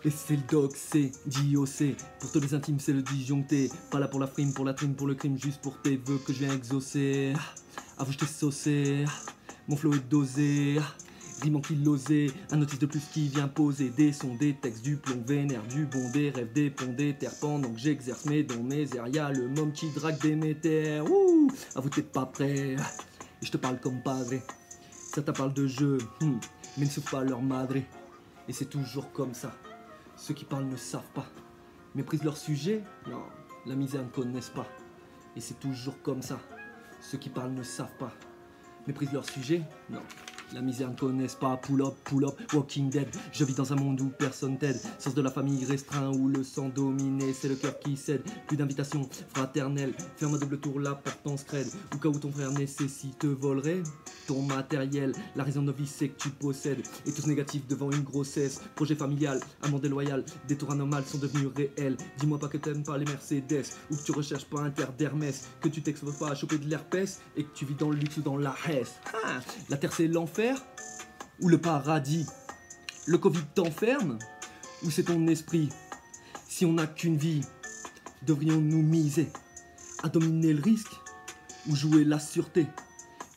Et c'est le doc, c'est D.O.C. Pour tous les intimes, c'est le disjoncté. Pas là pour la frime, pour la trime, pour le crime, juste pour tes vœux que je viens exaucer. Avoue, je t'ai saucé. Mon flow est dosé. Rime ankylosé. Un notice de plus qui vient poser des sons, des textes, du plomb vénère, du bon, des rêves, des ponts, des terres pendant que j'exerce mes dons, mes airs. Y'a le môme qui drague des métères. Ouh, avoue, t'es pas prêt. Et je te parle comme padre. Certains parlent de jeu, mais ne souffrent pas leur madre. Et c'est toujours comme ça. Ceux qui parlent ne savent pas. Méprisent leur sujet? Non, la misère ne connaissent pas. Et c'est toujours comme ça. Ceux qui parlent ne savent pas. Méprisent leur sujet? Non. La misère ne connaissent pas, pull up, Walking Dead. Je vis dans un monde où personne t'aide. Sens de la famille restreint où le sang dominé, c'est le cœur qui cède. Plus d'invitation fraternelle. Ferme à double tour la porte en scred. Au cas où ton frère nécessite volerait ton matériel. La raison de nos vies c'est que tu possèdes. Et tous négatifs devant une grossesse. Projet familial, amant déloyal. Des tours anormales sont devenus réels. Dis-moi pas que t'aimes pas les Mercedes. Ou que tu recherches pas un terre d'Hermès. Que tu t'exposes pas à choper de l'herpès. Et que tu vis dans le luxe ou dans la hesse. La terre c'est l'enfer ou le paradis? Le Covid t'enferme ou c'est ton esprit? Si on n'a qu'une vie, devrions-nous miser à dominer le risque ou jouer la sûreté?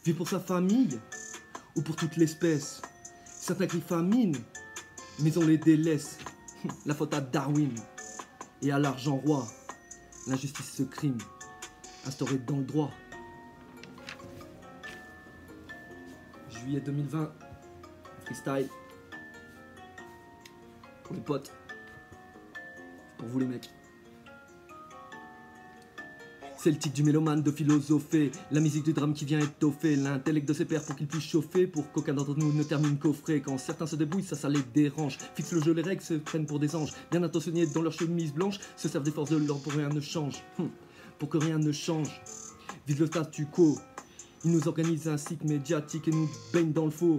Vivre pour sa famille ou pour toute l'espèce? Certains crient famine, mais on les délaisse. La faute à Darwin et à l'argent roi. L'injustice ce crime instauré dans le droit. Juillet 2020, freestyle. Pour les potes. Pour vous les mecs. C'est le tic du mélomane de philosopher. La musique du drame qui vient étoffer l'intellect de ses pairs pour qu'il puisse chauffer. Pour qu'aucun d'entre nous ne termine coffré. Quand certains se débrouillent, ça les dérange. Fixe le jeu, les règles se prennent pour des anges. Bien intentionnés dans leur chemise blanche. Se servent des forces de l'ordre pour que rien ne change. Pour que rien ne change. Vive le statu quo. Ils nous organisent un cycle médiatique et nous baignent dans le faux.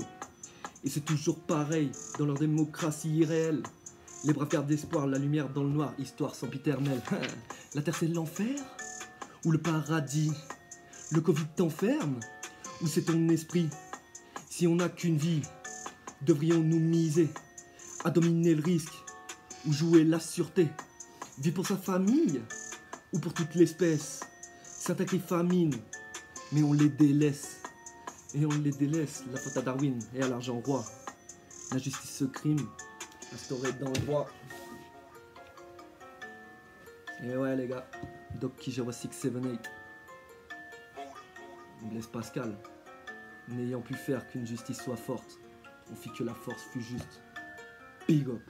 Et c'est toujours pareil dans leur démocratie irréelle. Les braves gardent d'espoir, la lumière dans le noir, histoire sempiternelle. La terre c'est l'enfer ou le paradis? Le Covid t'enferme ou c'est ton esprit? Si on n'a qu'une vie, devrions-nous miser à dominer le risque ou jouer la sûreté? Vivre pour sa famille ou pour toute l'espèce? Certains crient famine, mais on les délaisse. Et on les délaisse, la faute à Darwin et à l'argent roi. L'injustice ce crime, instauré dans le droit. Et ouais les gars, Doc Key 0678. Blaise Pascal, n'ayant pu faire qu'une justice soit forte, on fit que la force fut juste. Big up.